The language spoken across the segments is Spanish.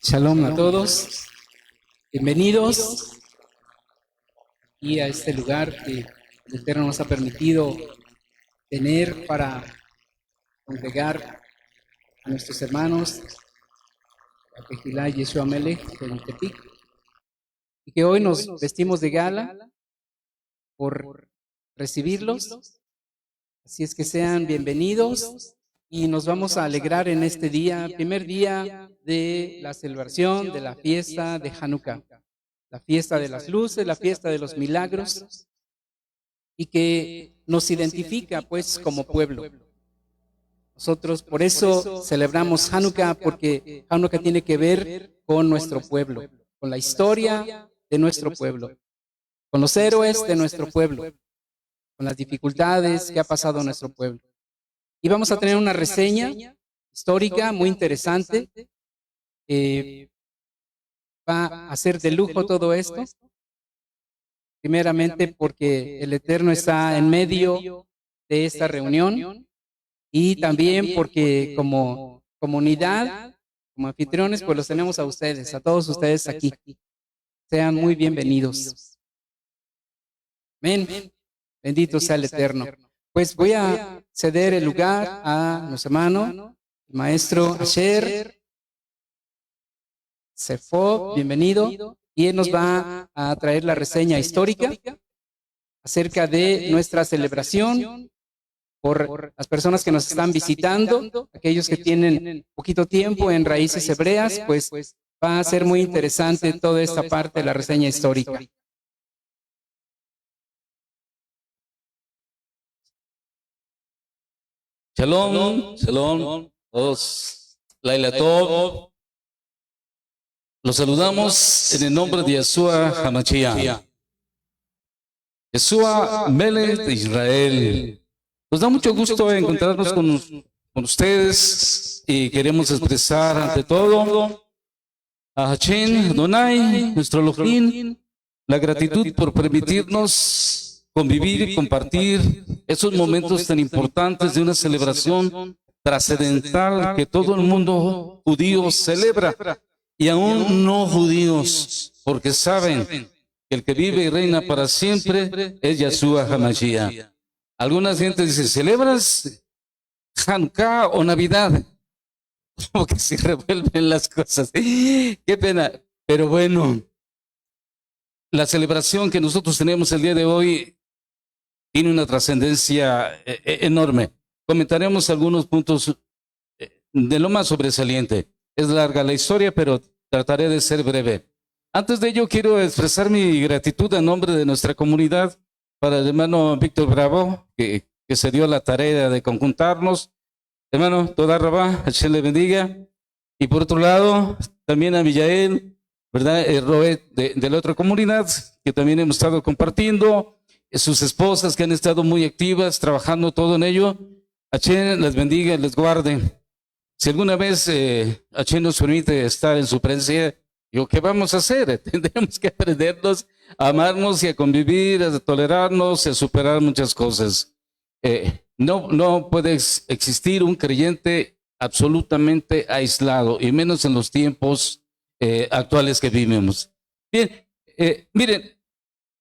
Shalom a todos, bienvenidos y a este lugar que el Eterno nos ha permitido tener para congregar a nuestros hermanos, a Tejilá y Yeshua Melech en Tepic, y que hoy nos vestimos de gala por recibirlos. Así es que sean bienvenidos y nos vamos a alegrar en este día, primer día de la celebración de la fiesta de Hanukkah, la fiesta de las luces, la fiesta de los milagros, y que nos identifica pues como pueblo. Nosotros por eso celebramos Hanukkah, porque Hanukkah tiene que ver con nuestro pueblo, con la historia de nuestro pueblo, con los héroes de nuestro pueblo, con las dificultades que ha pasado nuestro pueblo. Y vamos a tener una reseña histórica muy interesante. Va a ser de lujo todo esto. Primeramente porque el Eterno está en medio de esta reunión, y también porque como comunidad, como anfitriones, pues los tenemos a ustedes, a todos ustedes aquí. Sean muy bienvenidos. Amén. Bendito sea el Eterno. Pues voy a ceder el lugar a nuestro hermano, el maestro Asher Sefo, bienvenido, y él nos va a traer la reseña histórica acerca de nuestra celebración por las personas que nos están visitando, aquellos que tienen poquito tiempo en Raíces Hebreas, pues va a ser muy interesante toda esta parte de la reseña histórica. Shalom, shalom, todos. Laila Tov. Los saludamos en el nombre de Yeshua HaMashiach. Yeshua Melech de Israel. Nos da mucho gusto encontrarnos con ustedes y queremos expresar ante todo a Hashem Adonai, nuestro Elohim, la gratitud por permitirnos convivir y compartir esos momentos tan importantes de una celebración trascendental que todo el mundo judío celebra, y aún no judíos, porque saben que el que vive y reina para siempre es Yeshua HaMashiach. Algunas gente dice, ¿celebras Hanukkah o Navidad? Como que se revuelven las cosas. Qué pena, pero bueno, la celebración que nosotros tenemos el día de hoy tiene una trascendencia enorme. Comentaremos algunos puntos de lo más sobresaliente. Es larga la historia, pero trataré de ser breve. Antes de ello, quiero expresar mi gratitud a nombre de nuestra comunidad para el hermano Víctor Bravo, que se dio la tarea de conjuntarnos. Hermano, toda Rabá, Hashem le bendiga. Y por otro lado, también a Villael, ¿verdad? Roet de la otra comunidad, que también hemos estado compartiendo. Sus esposas que han estado muy activas, trabajando todo en ello. Hashem les bendiga, les guarde. Si alguna vez Hashem nos permite estar en su presencia, digo, ¿qué vamos a hacer? Tendremos que aprendernos a amarnos y a convivir, a tolerarnos y a superar muchas cosas. No puede existir un creyente absolutamente aislado, y menos en los tiempos actuales que vivimos. Bien, miren,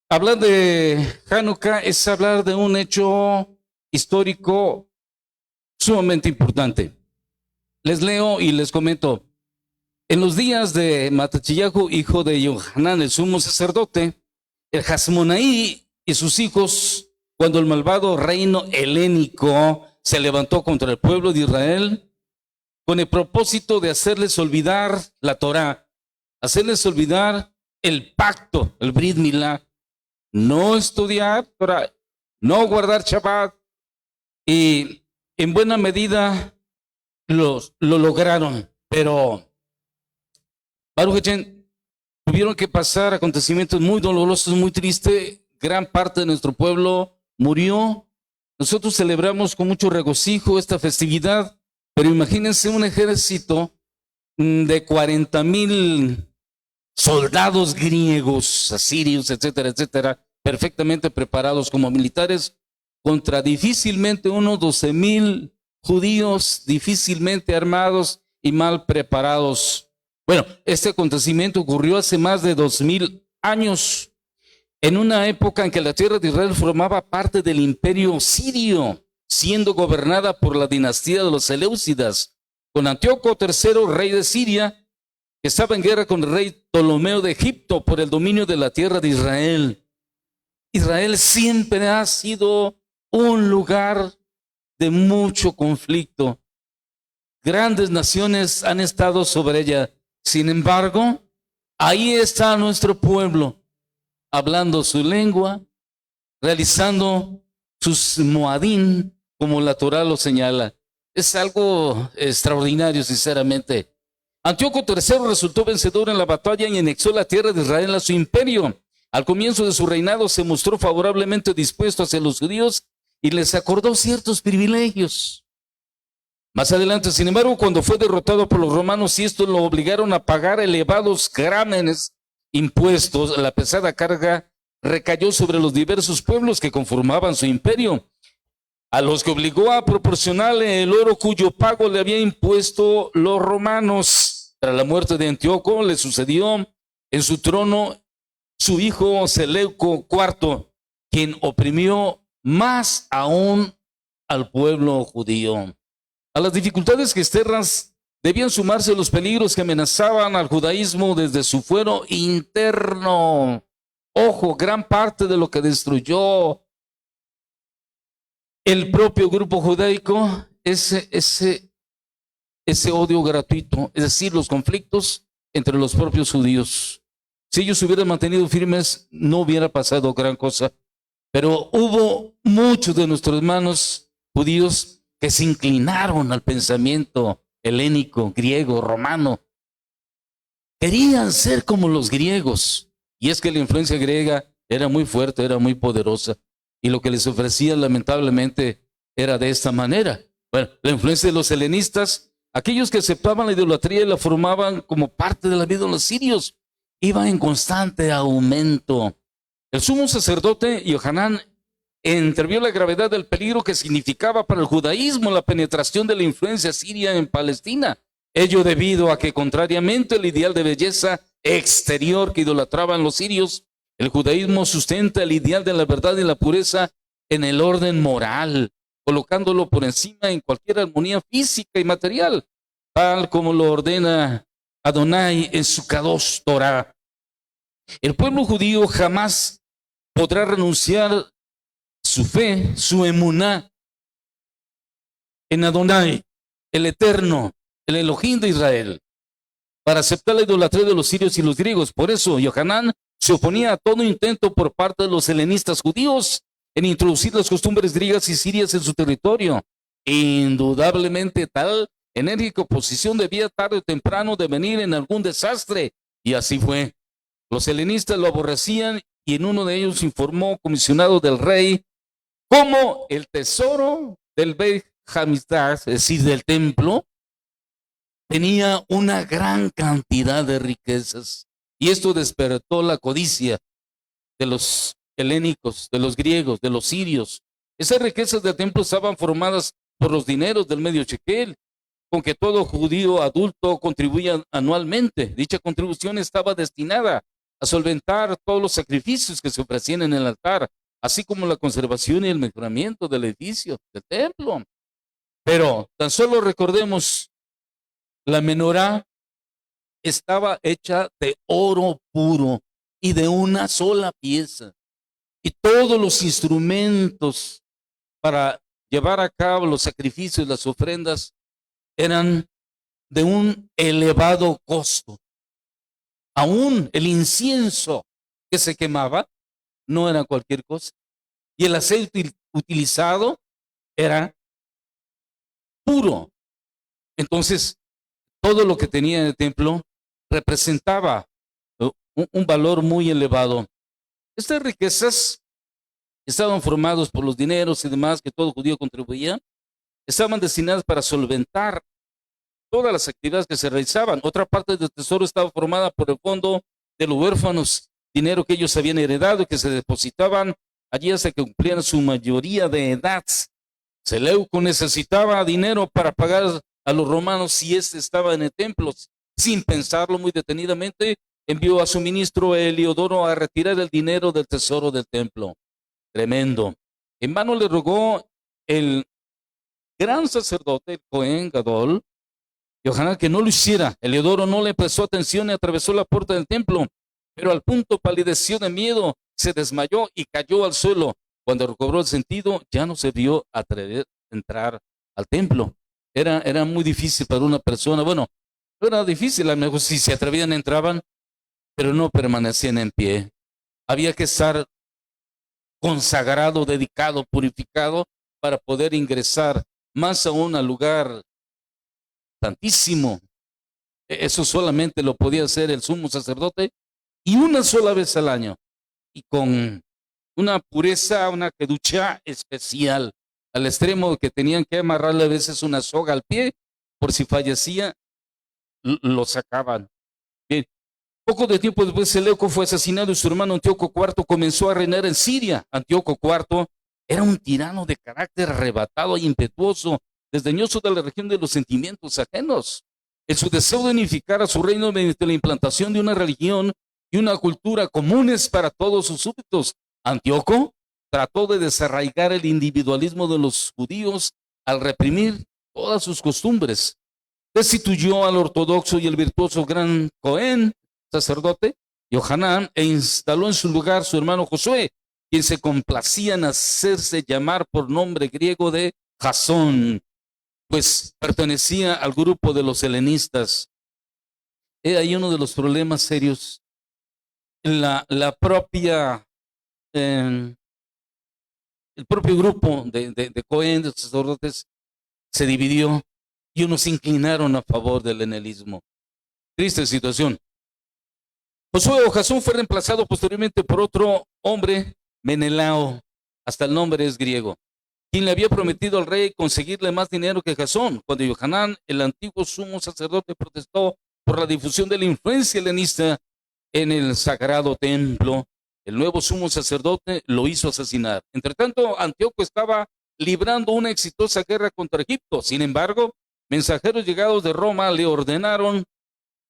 hablar de Hanukkah es hablar de un hecho histórico sumamente importante. Les leo y les comento. En los días de Matathiyahu, hijo de Yohanan, el sumo sacerdote, el Hasmonaí y sus hijos, cuando el malvado reino helénico se levantó contra el pueblo de Israel, con el propósito de hacerles olvidar la Torá, hacerles olvidar el pacto, el Brit Milá, no estudiar Torá, no guardar Shabbat, y en buena medida lo lograron, pero Baruch Hashem, tuvieron que pasar acontecimientos muy dolorosos, muy tristes. Gran parte de nuestro pueblo murió. Nosotros celebramos con mucho regocijo esta festividad, pero imagínense un ejército de 40,000 soldados griegos, asirios, etcétera, etcétera, perfectamente preparados como militares, contra difícilmente unos 12,000 judíos, difícilmente armados y mal preparados. Bueno, este acontecimiento ocurrió hace más de 2000 años, en una época en que la tierra de Israel formaba parte del imperio sirio, siendo gobernada por la dinastía de los Seleucidas, con Antíoco III, rey de Siria, que estaba en guerra con el rey Ptolomeo de Egipto por el dominio de la tierra de Israel. Israel siempre ha sido un lugar de mucho conflicto. Grandes naciones han estado sobre ella. Sin embargo, ahí está nuestro pueblo, hablando su lengua, realizando sus moadín, como la Torá lo señala. Es algo extraordinario, sinceramente. Antíoco III resultó vencedor en la batalla y anexó la tierra de Israel a su imperio. Al comienzo de su reinado se mostró favorablemente dispuesto hacia los judíos y les acordó ciertos privilegios. Más adelante, sin embargo, cuando fue derrotado por los romanos y estos lo obligaron a pagar elevados grámenes impuestos, la pesada carga recayó sobre los diversos pueblos que conformaban su imperio, a los que obligó a proporcionarle el oro cuyo pago le había impuesto los romanos. Tras la muerte de Antíoco, le sucedió en su trono su hijo Seleuco IV, quien oprimió más aún al pueblo judío. A las dificultades externas debían sumarse los peligros que amenazaban al judaísmo desde su fuero interno. Ojo, gran parte de lo que destruyó el propio grupo judaico, ese odio gratuito, es decir, los conflictos entre los propios judíos. Si ellos se hubieran mantenido firmes, no hubiera pasado gran cosa. Pero hubo muchos de nuestros hermanos judíos que se inclinaron al pensamiento helénico, griego, romano. Querían ser como los griegos. Y es que la influencia griega era muy fuerte, era muy poderosa. Y lo que les ofrecían, lamentablemente, era de esta manera. Bueno, la influencia de los helenistas, aquellos que aceptaban la idolatría y la formaban como parte de la vida de los sirios, iba en constante aumento. El sumo sacerdote Johanán entrevio la gravedad del peligro que significaba para el judaísmo la penetración de la influencia siria en Palestina. Ello debido a que, contrariamente al ideal de belleza exterior que idolatraban los sirios, el judaísmo sustenta el ideal de la verdad y la pureza en el orden moral, colocándolo por encima en cualquier armonía física y material, tal como lo ordena Adonai en su Kadosh Torah. El pueblo judío jamás podrá renunciar su fe, su emuná en Adonai, el Eterno, el Elohim de Israel, para aceptar la idolatría de los sirios y los griegos. Por eso Johanán se oponía a todo intento por parte de los helenistas judíos en introducir las costumbres griegas y sirias en su territorio. Indudablemente tal enérgica oposición debía tarde o temprano devenir en algún desastre, y así fue. Los helenistas lo aborrecían y en uno de ellos informó, comisionado del rey, cómo el tesoro del Beit Hamikdash, es decir, del templo, tenía una gran cantidad de riquezas. Y esto despertó la codicia de los helénicos, de los griegos, de los sirios. Esas riquezas del templo estaban formadas por los dineros del medio shekel, con que todo judío adulto contribuía anualmente. Dicha contribución estaba destinada a solventar todos los sacrificios que se ofrecían en el altar, así como la conservación y el mejoramiento del edificio, del templo. Pero tan solo recordemos, la menorá estaba hecha de oro puro y de una sola pieza. Y todos los instrumentos para llevar a cabo los sacrificios, las ofrendas, eran de un elevado costo. Aún el incienso que se quemaba no era cualquier cosa. Y el aceite utilizado era puro. Entonces, todo lo que tenía en el templo representaba un valor muy elevado. Estas riquezas estaban formadas por los dineros y demás que todo judío contribuía, estaban destinadas para solventar todas las actividades que se realizaban. Otra parte del tesoro estaba formada por el fondo de los huérfanos, dinero que ellos habían heredado y que se depositaban allí hasta que cumplieran su mayoría de edad. Seleuco necesitaba dinero para pagar a los romanos si éste estaba en el templo. sin pensarlo muy detenidamente, envió a su ministro Heliodoro a retirar el dinero del tesoro del templo. Tremendo. En vano le rogó el gran sacerdote, el Cohen Gadol, Yohanan, que no lo hiciera. Heliodoro no le prestó atención y atravesó la puerta del templo, pero al punto palideció de miedo, se desmayó y cayó al suelo. Cuando recobró el sentido, ya no se vio atrever a entrar al templo. Era muy difícil para una persona. Bueno, no era difícil, a lo mejor si se atrevían entraban, pero no permanecían en pie. Había que estar consagrado, dedicado, purificado para poder ingresar, más aún al lugar santísimo. Eso solamente lo podía hacer el sumo sacerdote y una sola vez al año y con una pureza, una kedushá especial, al extremo que tenían que amarrarle a veces una soga al pie por si fallecía, lo sacaban. Bien. Poco de tiempo después, Seleuco fue asesinado y su hermano Antíoco IV comenzó a reinar en Siria. Antíoco IV era un tirano de carácter arrebatado e impetuoso, desdeñoso de la región de los sentimientos ajenos. En su deseo de unificar a su reino mediante la implantación de una religión y una cultura comunes para todos sus súbditos, Antíoco trató de desarraigar el individualismo de los judíos al reprimir todas sus costumbres. Destituyó al ortodoxo y el virtuoso gran Cohen, sacerdote, Yohanan, e instaló en su lugar su hermano Josué, quien se complacía en hacerse llamar por nombre griego de Jasón, pues pertenecía al grupo de los helenistas. He ahí uno de los problemas serios. La propia, el propio grupo de Cohen, de sacerdotes, se dividió y unos se inclinaron a favor del helenismo. Triste situación. Josué o Jasón fue reemplazado posteriormente por otro hombre, Menelao, hasta el nombre es griego, quien le había prometido al rey conseguirle más dinero que Jasón. Cuando Yohanan, el antiguo sumo sacerdote, protestó por la difusión de la influencia helenista en el sagrado templo, el nuevo sumo sacerdote lo hizo asesinar. Entre tanto, Antíoco estaba librando una exitosa guerra contra Egipto. Sin embargo, mensajeros llegados de Roma le ordenaron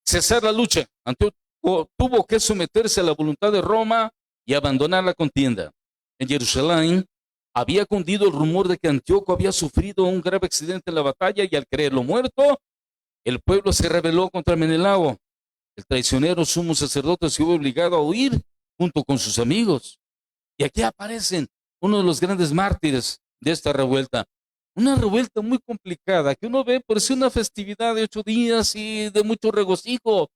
cesar la lucha. Antíoco tuvo que someterse a la voluntad de Roma y abandonar la contienda. En Jerusalén había cundido el rumor de que Antíoco había sufrido un grave accidente en la batalla y al creerlo muerto, el pueblo se rebeló contra Menelao. El traicionero sumo sacerdote se vio obligado a huir junto con sus amigos. Y aquí aparecen uno de los grandes mártires de esta revuelta. Una revuelta muy complicada que uno ve por ser una festividad de 8 días y de mucho regocijo.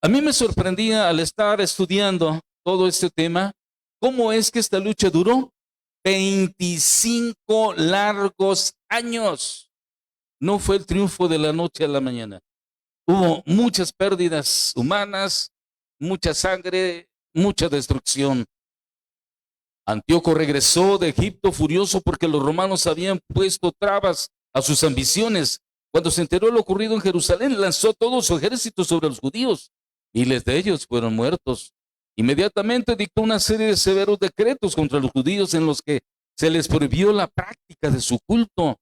A mí me sorprendía al estar estudiando todo este tema, cómo es que esta lucha duró 25 largos años. No fue el triunfo de la noche a la mañana. Hubo muchas pérdidas humanas, mucha sangre, mucha destrucción. Antíoco regresó de Egipto furioso porque los romanos habían puesto trabas a sus ambiciones. Cuando se enteró de lo ocurrido en Jerusalén, lanzó todo su ejército sobre los judíos. Miles de ellos fueron muertos. Inmediatamente dictó una serie de severos decretos contra los judíos en los que se les prohibió la práctica de su culto.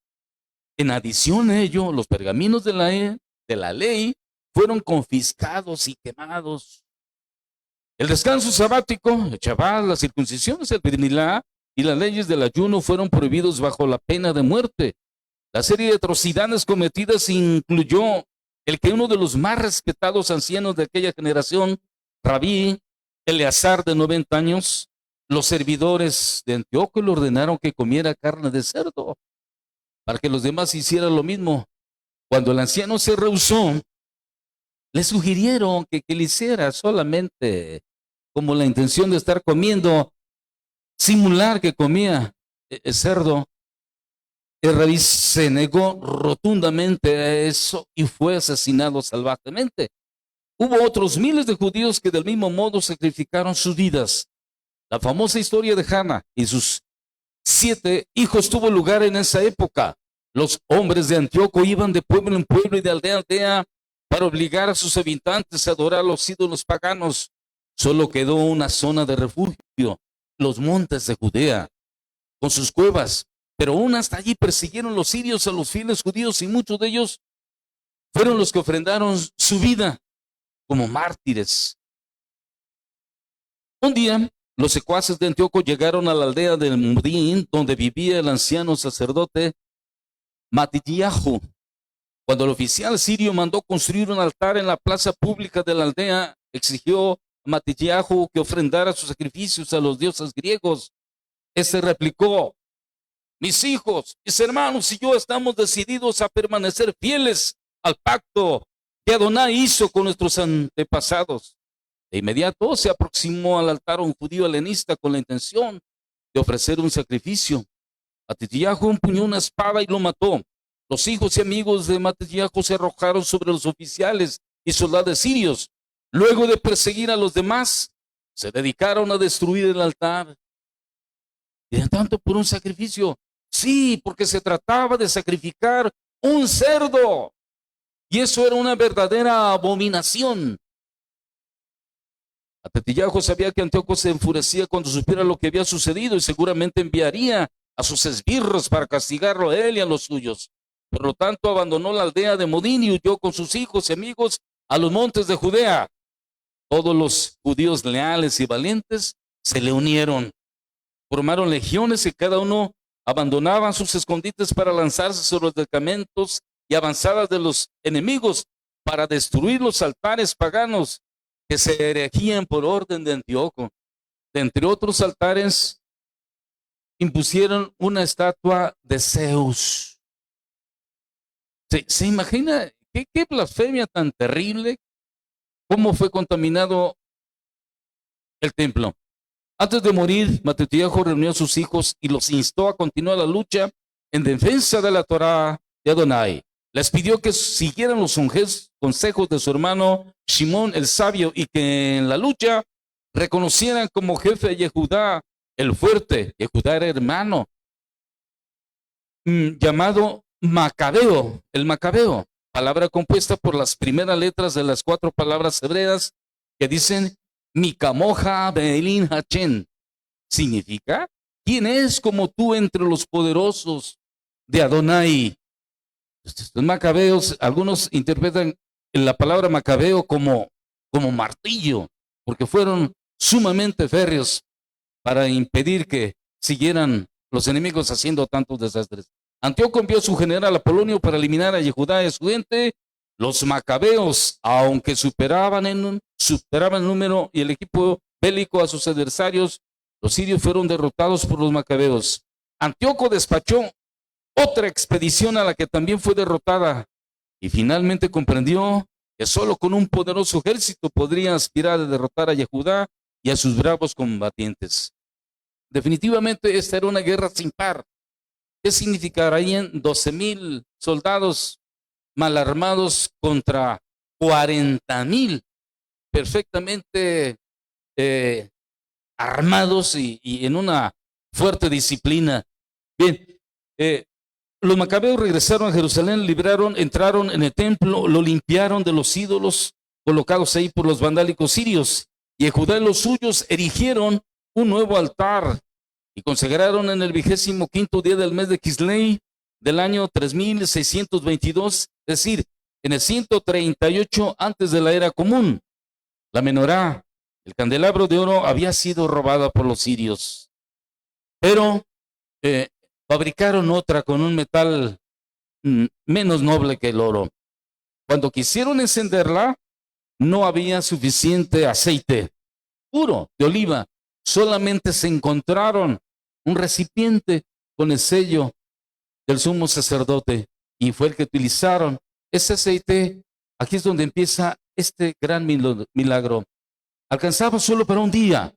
En adición a ello, los pergaminos de la ley fueron confiscados y quemados. El descanso sabático, el Shabbat, las circuncisiones, el Brit Milá y las leyes del ayuno fueron prohibidos bajo la pena de muerte. La serie de atrocidades cometidas incluyó el que uno de los más respetados ancianos de aquella generación, Rabí Eleazar, de 90 años, los servidores de Antíoco le ordenaron que comiera carne de cerdo para que los demás hicieran lo mismo. Cuando el anciano se rehusó, le sugirieron que le hiciera solamente como la intención de estar comiendo, simular que comía cerdo. El rabí se negó rotundamente a eso y fue asesinado salvajemente. Hubo otros miles de judíos que del mismo modo sacrificaron sus vidas. La famosa historia de Hannah y sus 7 hijos tuvo lugar en esa época. Los hombres de Antíoco iban de pueblo en pueblo y de aldea en aldea para obligar a sus habitantes a adorar a los ídolos paganos. Solo quedó una zona de refugio, los montes de Judea, con sus cuevas, pero aún hasta allí persiguieron los sirios a los fieles judíos y muchos de ellos fueron los que ofrendaron su vida como mártires. Un día, los secuaces de Antíoco llegaron a la aldea de Mudín, donde vivía el anciano sacerdote Matillahu. Cuando el oficial sirio mandó construir un altar en la plaza pública de la aldea, exigió a Matillahu que ofrendara sus sacrificios a los dioses griegos. Este replicó: mis hijos, mis hermanos y yo estamos decididos a permanecer fieles al pacto que Adonai hizo con nuestros antepasados. De inmediato se aproximó al altar un judío helenista con la intención de ofrecer un sacrificio. Matillahu empuñó una espada y lo mató. Los hijos y amigos de Matillahu se arrojaron sobre los oficiales y soldados sirios. Luego de perseguir a los demás, se dedicaron a destruir el altar. Y de tanto por un sacrificio. Sí, porque se trataba de sacrificar un cerdo. Y eso era una verdadera abominación. Matillahu sabía que Antíoco se enfurecía cuando supiera lo que había sucedido y seguramente enviaría a sus esbirros para castigarlo a él y a los suyos. Por lo tanto, abandonó la aldea de Modín y huyó con sus hijos y amigos a los montes de Judea. Todos los judíos leales y valientes se le unieron. Formaron legiones y cada uno abandonaba sus escondites para lanzarse sobre los destacamentos y avanzadas de los enemigos para destruir los altares paganos que se erigían por orden de Antíoco. De entre otros altares, impusieron una estatua de Zeus. ¿Se imagina qué blasfemia tan terrible? ¿Cómo fue contaminado el templo? Antes de morir, Matillahu reunió a sus hijos y los instó a continuar la lucha en defensa de la Torá de Adonai. Les pidió que siguieran los consejos de su hermano Shimón el sabio y que en la lucha reconocieran como jefe a Yehudá el fuerte. Yehudá era hermano, llamado Macabeo, el Macabeo, palabra compuesta por las primeras letras de las 4 palabras hebreas que dicen Mikamoja Beelin Hachen. Significa: ¿quién es como tú entre los poderosos de Adonai? Los macabeos, algunos interpretan la palabra macabeo como martillo, porque fueron sumamente férreos para impedir que siguieran los enemigos haciendo tantos desastres. Antíoco envió a su general Apolonio para eliminar a Yehudá y a su gente. Los macabeos, aunque superaban en número y el equipo bélico a sus adversarios, los sirios fueron derrotados por los macabeos. Antíoco despachó otra expedición a la que también fue derrotada y finalmente comprendió que solo con un poderoso ejército podría aspirar a derrotar a Yehudá y a sus bravos combatientes. Definitivamente esta era una guerra sin par. ¿Qué significarían 12,000 soldados mal armados contra 40,000 perfectamente armados y en una fuerte disciplina? Bien, los macabeos regresaron a Jerusalén, entraron en el templo, lo limpiaron de los ídolos colocados ahí por los vandálicos sirios. Y Judá y los suyos erigieron un nuevo altar y consagraron en el 25º día del mes de Quisley del año 3622, es decir, en el 138 antes de la era común. La menorá, el candelabro de oro, había sido robada por los sirios, pero fabricaron otra con un metal menos noble que el oro. Cuando quisieron encenderla, no había suficiente aceite puro de oliva. Solamente se encontraron un recipiente con el sello del sumo sacerdote y fue el que utilizaron. Ese aceite, aquí es donde empieza este gran milagro. Alcanzaba solo para un día,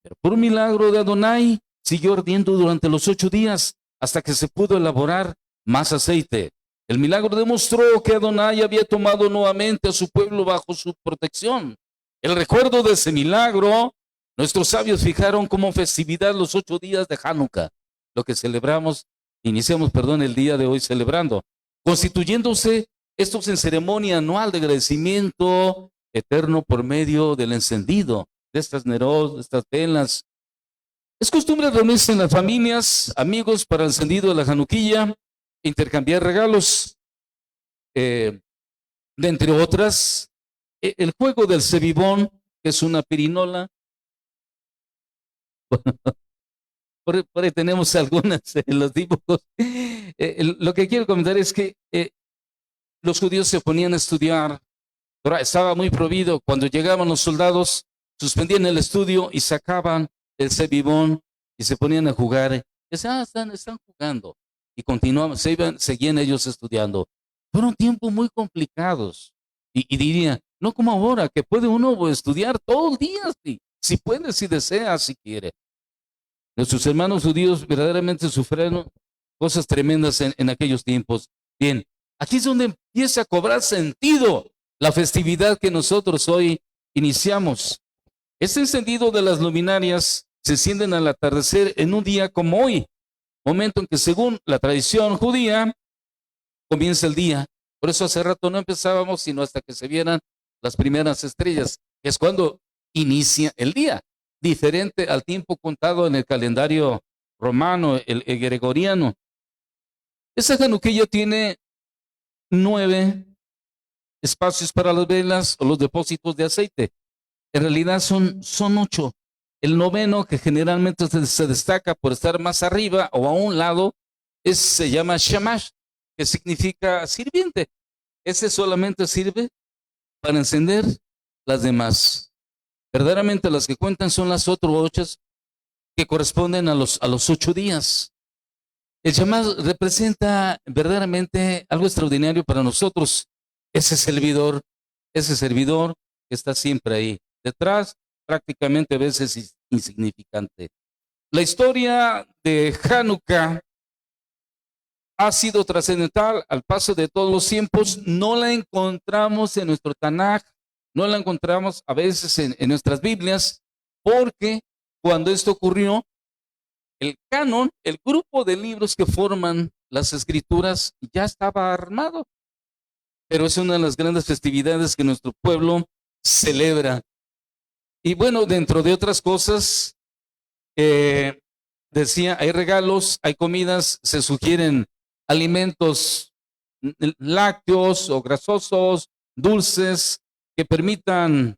pero por un milagro de Adonai siguió ardiendo durante los 8 días hasta que se pudo elaborar más aceite. El milagro demostró que Adonai había tomado nuevamente a su pueblo bajo su protección. El recuerdo de ese milagro, nuestros sabios fijaron como festividad los 8 días de Hanukkah, lo que iniciamos el día de hoy celebrando, constituyéndose estos en ceremonia anual de agradecimiento eterno por medio del encendido de estas nerot, de estas velas. Es costumbre reunirse en las familias, amigos, para el encendido de la Januquilla, intercambiar regalos. de entre otras, el juego del cebibón, que es una pirinola. Por ahí tenemos algunas en los dibujos. Lo que quiero comentar es que los judíos se ponían a estudiar, pero estaba muy prohibido. Cuando llegaban los soldados, suspendían el estudio y sacaban el cebibón y se ponían a jugar. Y decían, están jugando. Y continuaban, seguían ellos estudiando. Fueron tiempos muy complicados. Y diría, no como ahora, que puede uno estudiar todo el día, si puede, si desea, si quiere. Nuestros hermanos judíos verdaderamente sufrieron cosas tremendas en aquellos tiempos. Bien, aquí es donde empieza a cobrar sentido la festividad que nosotros hoy iniciamos. Este encendido de las luminarias se encienden al atardecer en un día como hoy, momento en que según la tradición judía comienza el día. Por eso hace rato no empezábamos, sino hasta que se vieran las primeras estrellas, que es cuando inicia el día, diferente al tiempo contado en el calendario romano, el gregoriano. Esa Januquilla tiene 9 espacios para las velas o los depósitos de aceite. En realidad son 8. El noveno, que generalmente se destaca por estar más arriba o a un lado, se llama Shamash, que significa sirviente. Ese solamente sirve para encender las demás. Verdaderamente las que cuentan son las otras 8 que corresponden a los 8 días. El Shamash representa verdaderamente algo extraordinario para nosotros. Ese servidor que está siempre ahí. Detrás, prácticamente a veces insignificante. La historia de Hanukkah ha sido trascendental al paso de todos los tiempos. No la encontramos en nuestro Tanaj, no la encontramos a veces en nuestras Biblias, porque cuando esto ocurrió, el canon, el grupo de libros que forman las escrituras, ya estaba armado. Pero es una de las grandes festividades que nuestro pueblo celebra. Y bueno, dentro de otras cosas, decía, hay regalos, hay comidas, se sugieren alimentos lácteos o grasosos, dulces, que permitan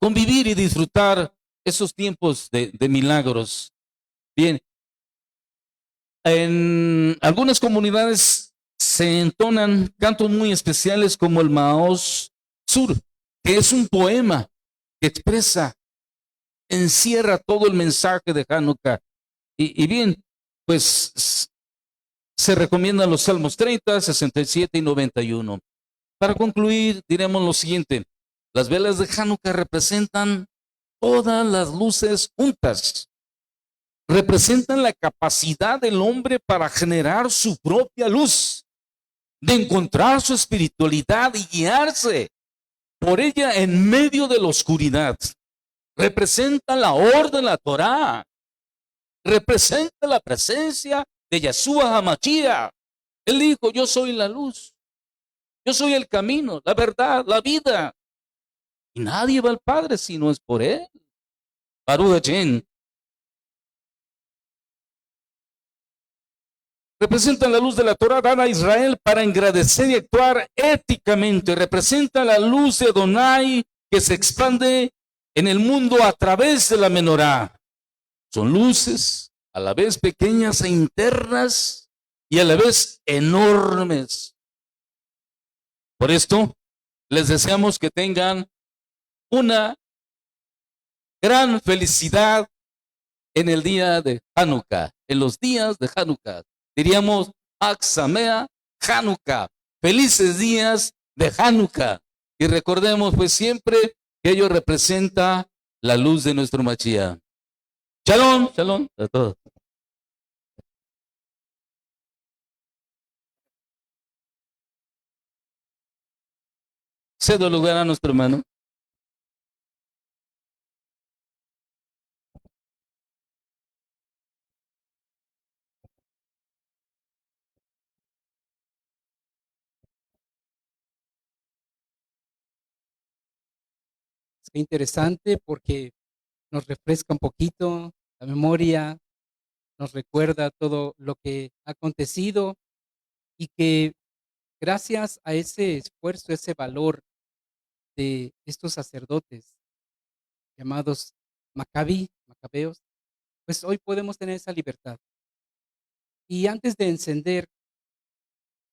convivir y disfrutar esos tiempos de milagros. Bien, en algunas comunidades se entonan cantos muy especiales como el Maoz Sur, que es un poema que expresa, encierra todo el mensaje de Hanukkah. Y bien, pues se recomiendan los Salmos 30, 67 y 91. Para concluir, diremos lo siguiente. Las velas de Hanukkah representan todas las luces juntas. Representan la capacidad del hombre para generar su propia luz, de encontrar su espiritualidad y guiarse por ella en medio de la oscuridad. Representa la orden, la Torá. Representa la presencia de Yeshua HaMashiach. Él dijo, yo soy la luz. Yo soy el camino, la verdad, la vida. Y nadie va al Padre si no es por Él. Baruch Hashem. Representa la luz de la Torah dada a Israel para agradecer y actuar éticamente. Representa la luz de Adonai que se expande en el mundo a través de la menorá. Son luces a la vez pequeñas e internas y a la vez enormes. Por esto, les deseamos que tengan una gran felicidad en el día de Hanukkah, en los días de Hanukkah. Diríamos, Hag Sameach Hanukkah, felices días de Hanukkah. Y recordemos pues siempre que ello representa la luz de nuestro Mashiach. Shalom, shalom a todos. Cedo lugar a nuestro hermano. Es interesante porque nos refresca un poquito la memoria, nos recuerda todo lo que ha acontecido y que gracias a ese esfuerzo, ese valor de estos sacerdotes llamados macabeos, pues hoy podemos tener esa libertad. Y antes de encender,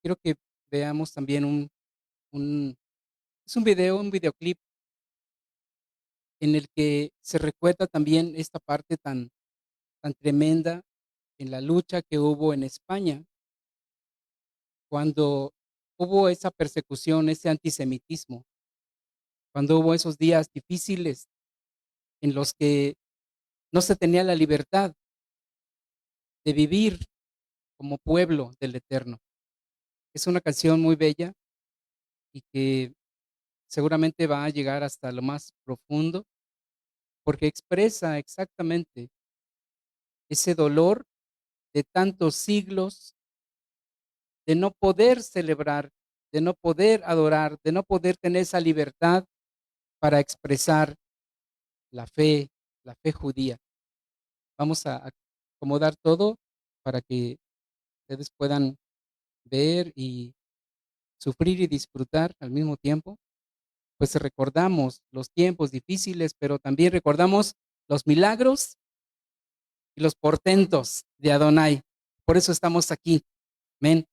quiero que veamos también un es un videoclip en el que se recuerda también esta parte tan tremenda en la lucha que hubo en España cuando hubo esa persecución, ese antisemitismo, cuando hubo esos días difíciles en los que no se tenía la libertad de vivir como pueblo del Eterno. Es una canción muy bella y que seguramente va a llegar hasta lo más profundo porque expresa exactamente ese dolor de tantos siglos de no poder celebrar, de no poder adorar, de no poder tener esa libertad para expresar la fe judía. Vamos a acomodar todo para que ustedes puedan ver y sufrir y disfrutar al mismo tiempo. Pues recordamos los tiempos difíciles, pero también recordamos los milagros y los portentos de Adonai. Por eso estamos aquí. Amén.